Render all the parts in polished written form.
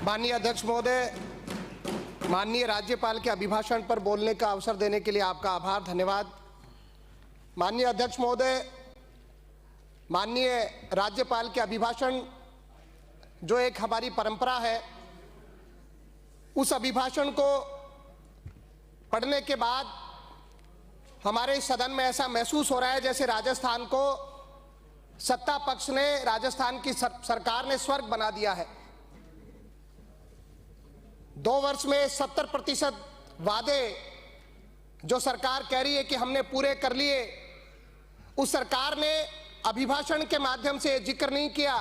माननीय अध्यक्ष महोदय, माननीय राज्यपाल के अभिभाषण पर बोलने का अवसर देने के लिए आपका आभार, धन्यवाद। माननीय अध्यक्ष महोदय, माननीय राज्यपाल के अभिभाषण जो एक हमारी परंपरा है, उस अभिभाषण को पढ़ने के बाद हमारे सदन में ऐसा महसूस हो रहा है जैसे राजस्थान को सत्ता पक्ष ने, राजस्थान की सरकार ने स्वर्ग बना दिया है। 2 वर्ष में 70% वादे जो सरकार कह रही है कि हमने पूरे कर लिए, उस सरकार ने अभिभाषण के माध्यम से जिक्र नहीं किया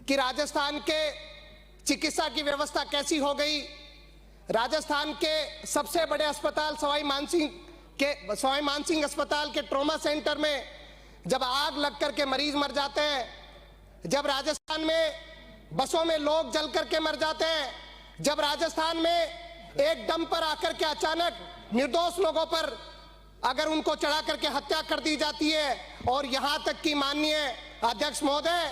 कि राजस्थान के चिकित्सा की व्यवस्था कैसी हो गई। राजस्थान के सबसे बड़े अस्पताल सवाई मानसिंह अस्पताल के ट्रॉमा सेंटर में जब आग लग करके मरीज मर जाते हैं, जब राजस्थान में बसों में लोग जल करके मर जाते हैं, जब राजस्थान में एक दम पर आकर के अचानक निर्दोष लोगों पर अगर उनको चढ़ा करके हत्या कर दी जाती है, और यहां तक कि माननीय अध्यक्ष महोदय,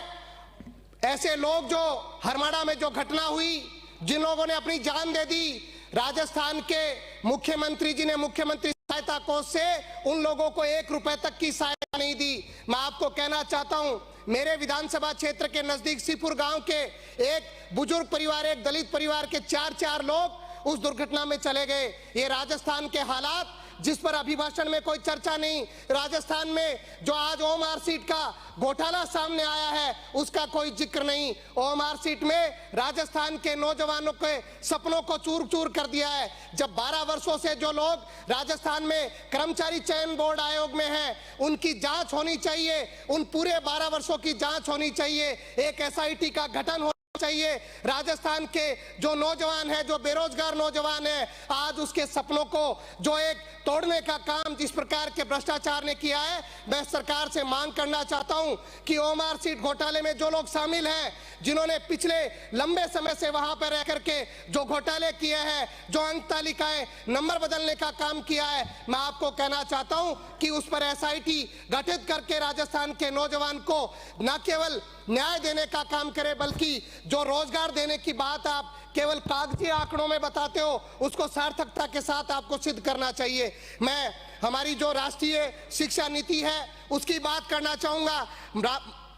ऐसे लोग जो हरमाड़ा में जो घटना हुई, जिन लोगों ने अपनी जान दे दी, राजस्थान के मुख्यमंत्री जी ने मुख्यमंत्री सहायता कोष से उन लोगों को 1 रुपए तक की सहायता नहीं दी। मैं आपको कहना चाहता हूं, मेरे विधानसभा क्षेत्र के नजदीक सीपुर गांव के एक बुजुर्ग परिवार, एक दलित परिवार के 4 लोग उस दुर्घटना में चले गए। ये राजस्थान के हालात जिस पर अभिभाषण में कोई चर्चा नहीं, राजस्थान में जो आज ओमआर सीट का घोटाला सामने आया है उसका कोई जिक्र नहीं। ओमआर सीट में राजस्थान के नौजवानों के सपनों को चूर चूर कर दिया है। जब 12 वर्षों से जो लोग राजस्थान में कर्मचारी चयन बोर्ड आयोग में हैं, उनकी जांच होनी चाहिए, उन पूरे 12 वर्षों की जांच होनी चाहिए, एक एसआईटी का गठन चाहिए। राजस्थान के जो नौजवान है, जो बेरोजगार नौजवान है, आज उसके सपनों को जो एक तोड़ने का काम जिस प्रकार के भ्रष्टाचार ने किया है, मैं सरकार से मांग करना चाहता हूं कि ओमआर सीट घोटाले में जो लोग शामिल हैं, जिन्होंने पिछले लंबे समय से वहां पर रह करके जो घोटाले किए हैं, जो अंक तालिकाएं नंबर बदलने का काम किया है, मैं आपको कहना चाहता हूं कि उस पर एसआईटी गठित करके राजस्थान के नौजवान को न केवल न्याय देने का काम करे, बल्कि जो रोजगार देने की बात आप केवल कागजी आंकड़ों में बताते हो, उसको सार्थकता के साथ आपको सिद्ध करना चाहिए। मैं हमारी जो राष्ट्रीय शिक्षा नीति है उसकी बात करना चाहूंगा।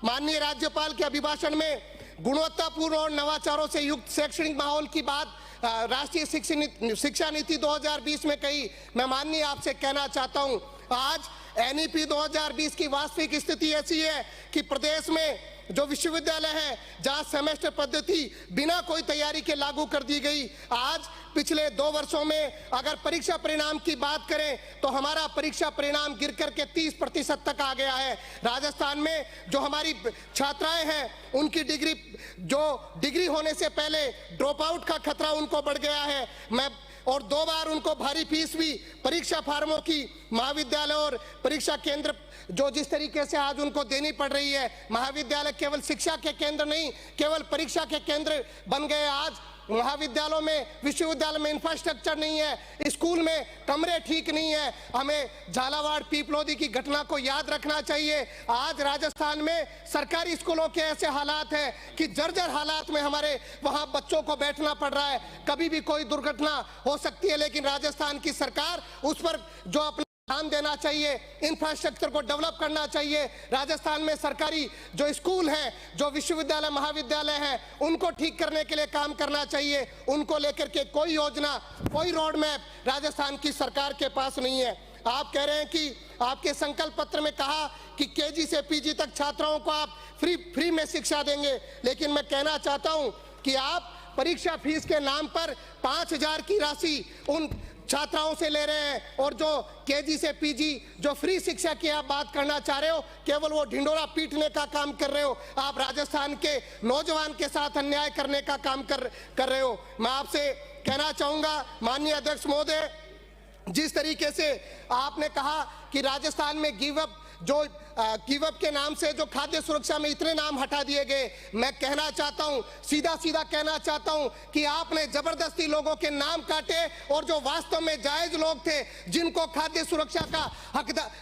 माननीय राज्यपाल के अभिभाषण में गुणवत्तापूर्ण और नवाचारों से युक्त शैक्षणिक माहौल की बात राष्ट्रीय शिक्षा नीति 2020 में कही। मैं माननीय आपसे कहना चाहता हूं, आज एनईपी 2020 की वास्तविक स्थिति ऐसी है कि प्रदेश में जो विश्वविद्यालय है, जहां सेमेस्टर पद्धति बिना कोई तैयारी के लागू कर दी गई, आज पिछले 2 वर्षों में अगर परीक्षा परिणाम की बात करें तो हमारा परीक्षा परिणाम गिर करके 30% तक आ गया है। राजस्थान में जो हमारी छात्राएं हैं, उनकी डिग्री होने से पहले ड्रॉप आउट का खतरा उनको बढ़ गया है। और 2 बार उनको भारी फीस भी परीक्षा फार्मों की महाविद्यालय और परीक्षा केंद्र जो जिस तरीके से आज उनको देनी पड़ रही है, महाविद्यालय केवल शिक्षा के केंद्र नहीं, केवल परीक्षा के केंद्र बन गए। आज महाविद्यालयों में, विश्वविद्यालय में इंफ्रास्ट्रक्चर नहीं है, स्कूल में कमरे ठीक नहीं है। हमें झालावाड़ पीपलोदी की घटना को याद रखना चाहिए। आज राजस्थान में सरकारी स्कूलों के ऐसे हालात हैं कि जर्जर हालात में हमारे वहां बच्चों को बैठना पड़ रहा है। कभी भी कोई दुर्घटना हो सकती है, लेकिन राजस्थान की सरकार उस पर जो अपना ध्यान देना चाहिए, इंफ्रास्ट्रक्चर को डेवलप करना चाहिए। राजस्थान में सरकारी जो स्कूल हैं, जो विश्वविद्यालय महाविद्यालय हैं, उनको ठीक करने के लिए काम करना चाहिए। उनको लेकर के कोई योजना, कोई रोड मैप राजस्थान की सरकार के पास नहीं है। आप कह रहे हैं कि आपके संकल्प पत्र में कहा कि केजी से पीजी तक छात्राओं को आप फ्री में शिक्षा देंगे, लेकिन मैं कहना चाहता हूं कि आप परीक्षा फीस के नाम पर 5,000 की राशि उन छात्राओं से ले रहे हैं, और जो केजी से पीजी जो फ्री शिक्षा की आप बात करना चाह रहे हो, केवल वो ढिंडोरा पीटने का काम कर रहे हो। आप राजस्थान के नौजवान के साथ अन्याय करने का काम कर रहे हो। मैं आपसे कहना चाहूंगा माननीय अध्यक्ष महोदय, जिस तरीके से आपने कहा कि राजस्थान में गिव अप जो गिव अप के नाम से जो खाद्य सुरक्षा में इतने नाम हटा दिए गए, मैं कहना चाहता हूं, सीधा सीधा कहना चाहता हूं कि आपने जबरदस्ती लोगों के नाम काटे और जो वास्तव में जायज लोग थे, जिनको खाद्य सुरक्षा का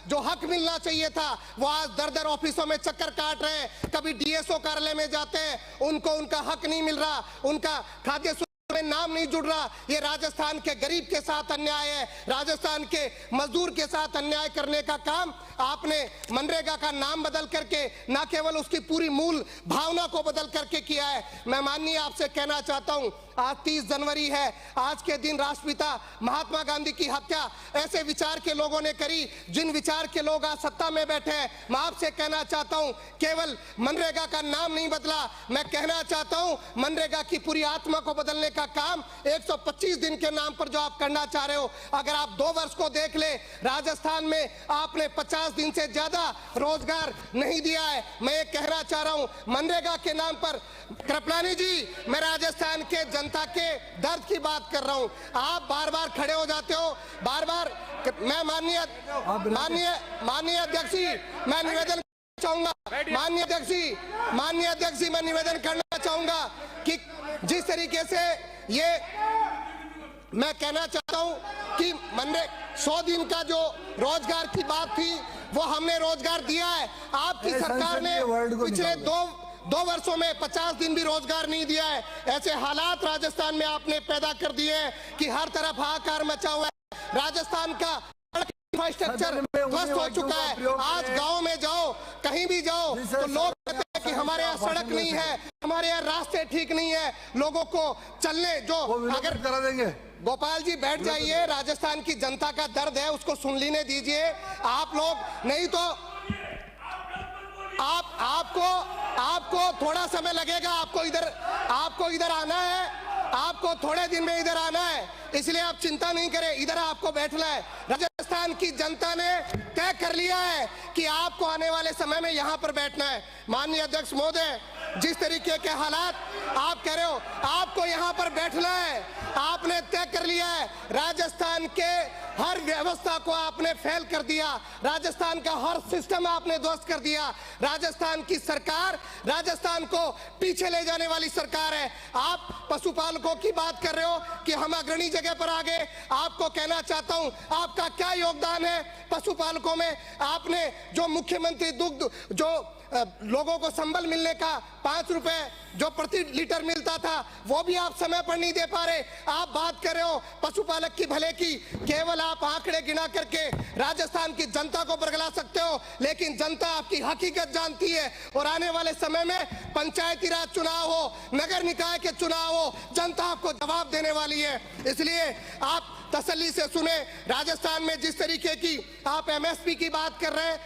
जो हक मिलना चाहिए था, वो आज दर दर ऑफिसों में चक्कर काट रहे हैं, कभी डीएसओ कार्यालय में जाते हैं, उनको उनका हक नहीं मिल रहा, उनका खाद्य में नाम नहीं जुड़ रहा। ये राजस्थान के गरीब के साथ अन्याय है, राजस्थान के मजदूर के साथ अन्याय करने का काम आपने मनरेगा का नाम बदल करके, ना केवल उसकी पूरी मूल भावना को बदल करके किया है। मैं माननीय आपसे कहना चाहता हूं, आज 30 जनवरी है, आज के दिन राष्ट्रपिता महात्मा गांधी की हत्या ऐसे विचार के लोगों ने करी जिन विचार के लोग आज सत्ता में बैठे हैं। मैं आपसे कहना चाहता हूं, केवल मनरेगा का नाम नहीं बदला, मैं कहना चाहता हूं मनरेगा की पूरी आत्मा को बदलने का काम 125 दिन के नाम पर जो आप करना चाह रहे हो, अगर आप 2 वर्ष को देख ले, राजस्थान में आपने 50 दिन से ज्यादा रोजगार नहीं दिया है। मैं ये कहना चाह रहा हूं मनरेगा के नाम पर, कृपलानी जी, मैं राजस्थान के जनता के दर्द की बात कर रहा हूं। आप बार बार खड़े हो जाते हो, बार बार। मैं माननीय अध्यक्ष जी, मैं निवेदन चाहूंगा, माननीय अध्यक्ष जी, मैं निवेदन करना चाहूंगा कि जिस तरीके से ये मैं कहना चाहता हूं कि मनरेगा 100 दिन का जो रोजगार की बात थी, वो हमने रोजगार दिया है। आपकी सरकार ने पिछले दो वर्षों में 50 दिन भी रोजगार नहीं दिया है। ऐसे हालात राजस्थान में आपने पैदा कर दिए हैं कि हर तरफ हाहाकार मचा हुआ है। राजस्थान का इंफ्रास्ट्रक्चर ध्वस्त हो चुका है। आज गांव में जाओ, कहीं भी जाओ, तो लोग कहते हैं कि हमारे यहाँ सड़क नहीं है, हमारे यहाँ रास्ते ठीक नहीं है, लोगों को चलने जो अगर करा देंगे। गोपाल जी बैठ जाइए, राजस्थान की जनता का दर्द है, उसको सुन लेने दीजिए। आप लोग नहीं तो आपको थोड़ा समय लगेगा, आपको इधर आना है, आपको थोड़े दिन में इधर आना है, इसलिए आप चिंता नहीं करें, इधर आपको बैठना है। राजस्थान की जनता ने तय कर लिया है कि आपको आने वाले समय में यहां पर बैठना है। माननीय अध्यक्ष महोदय, जिस तरीके के हालात आप कह रहे हो, आपको यहां पर बैठना है, आपने तय कर लिया है। राजस्थान के हर व्यवस्था को आपने फेल कर दिया, राजस्थान का हर सिस्टम आपने ध्वस्त कर दिया। राजस्थान की सरकार राजस्थान को पीछे ले जाने वाली सरकार है। आप पशुपालकों की बात कर रहे हो कि हम अग्रणी जगह पर आ गए। आपको कहना चाहता हूं, आपका क्या योगदान है पशुपालकों में? आपने जो मुख्यमंत्री दुग्ध, जो लोगों को संबल मिलने का 5 रुपए जो प्रति लीटर मिलता था, वो भी आप समय पर नहीं दे पा रहे। आप बात कर रहे हो पशुपालक की भले की, केवल आप आंकड़े गिना करके राजस्थान की जनता को बरगला सकते हो, लेकिन जनता आपकी हकीकत जानती है। और आने वाले समय में पंचायती राज चुनाव हो, नगर निकाय के चुनाव हो, जनता आपको जवाब देने वाली है। इसलिए आप तसल्ली से सुने। राजस्थान में जिस तरीके की आप एमएसपी की बात कर रहे हैं,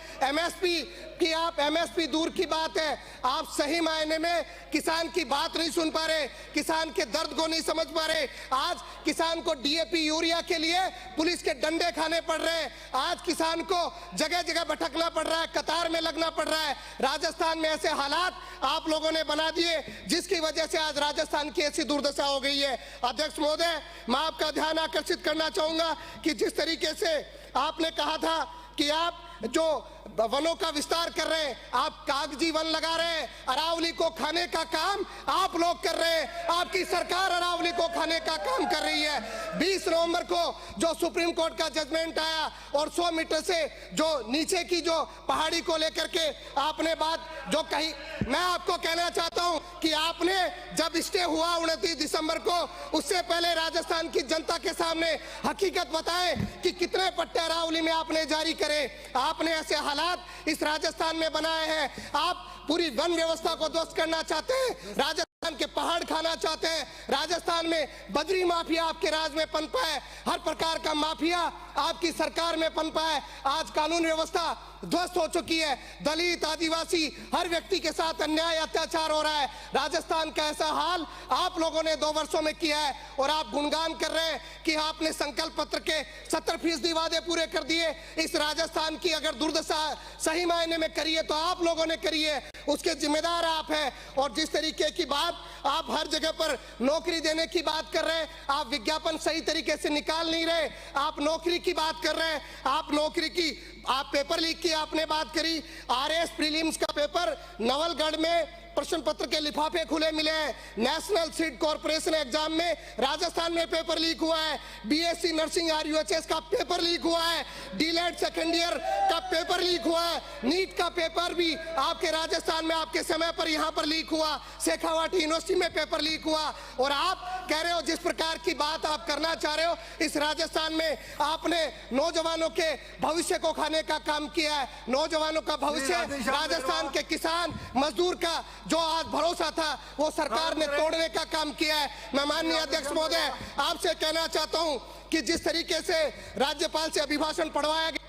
एमएसपी दूर की बात है, आप सही मायने में किसान की बात नहीं सुन पा रहे, किसान के दर्द को नहीं समझ पा रहे। आज किसान को डीएपी यूरिया के लिए पुलिस के डंडे खाने पड़ रहे हैं, आज किसान को जगह जगह भटकना पड़ रहा है, कतार में लगना पड़ रहा है। राजस्थान में ऐसे हालात आप लोगों ने बना दिए, जिसकी वजह से आज राजस्थान की ऐसी दुर्दशा हो गई है। अध्यक्ष महोदय, मैं आपका ध्यान आकर्षित करना चाहूंगा कि जिस तरीके से आपने कहा था कि आप जो वनों का विस्तार कर रहे हैं, आप कागजी वन लगा रहे हैं, अरावली को खाने का काम आप लोग कर रहे हैं। आपकी सरकार अरावली को खाने का काम कर रही है। 20 नवंबर को जो सुप्रीम कोर्ट का जजमेंट आया और 100 मीटर से जो नीचे की जो पहाड़ी को लेकर के आपने बात जो कही, मैं आपको कहना चाहता हूं कि आपने जब स्टे हुआ 29 दिसंबर को, उससे पहले राजस्थान की जनता के सामने हकीकत बताएं कि कितने पट्टे अरावली में आपने जारी करे। आपने ऐसे हालात इस राजस्थान में बनाए हैं। आप पूरी वन व्यवस्था को ध्वस्त करना चाहते हैं, राजस्थान के पहाड़ खाना चाहते हैं। राजस्थान में बजरी माफिया आपके राज में पनपा है, हर प्रकार का माफिया आपकी सरकार में पनपा है। आज कानून व्यवस्था ध्वस्त हो चुकी है, दलित आदिवासी हर व्यक्ति के साथ अन्याय अत्याचार हो रहा है। राजस्थान का ऐसा हाल आप लोगों ने 2 वर्षों में किया है और आप गुणगान कर रहे हैं कि आपने संकल्प पत्र के 70% वादे पूरे कर दिए। इस राजस्थान की अगर दुर्दशा सही मायने में करी है तो आप लोगों ने करी है, उसके जिम्मेदार आप हैं। और जिस तरीके की बात आप हर जगह पर नौकरी देने की बात कर रहे हैं, आप विज्ञापन सही तरीके से निकाल नहीं रहे, आप नौकरी की बात कर रहे हैं, आप नौकरी की आप पेपर लीक की आपने बात करी, आरएस प्रीलिम्स का पेपर नवलगढ़ में प्रश्न पत्र के लिफाफे खुले मिले हैं। नेशनल सीड कॉर्पोरेशन एग्जाम में राजस्थान में पेपर लीक हुआ है। बीएससी नर्सिंग आरयूएचएस का पेपर लीक हुआ है। डीलेट सेकेंड ईयर का पेपर लीक हुआ है। नीट का पेपर भी आपके राजस्थान में आपके समय पर यहाँ पर लीक हुआ। शेखावाटी यूनिवर्सिटी में पेपर लीक हुआ। और आप कह रहे हो जिस प्रकार की बात आप करना चाह रहे हो, इस राजस्थान में आपने नौजवानों के भविष्य को खाने का काम किया है। नौजवानों का भविष्य, राजस्थान के किसान मजदूर का जो आज भरोसा था वो सरकार ने तोड़ने का काम किया है। मैं माननीय अध्यक्ष महोदय आपसे कहना चाहता हूं कि जिस तरीके से राज्यपाल से अभिभाषण पढ़वाया गया।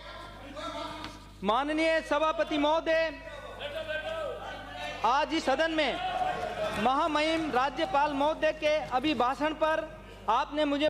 माननीय सभापति महोदय, आज इस सदन में महामहिम राज्यपाल महोदय के अभिभाषण पर आपने मुझे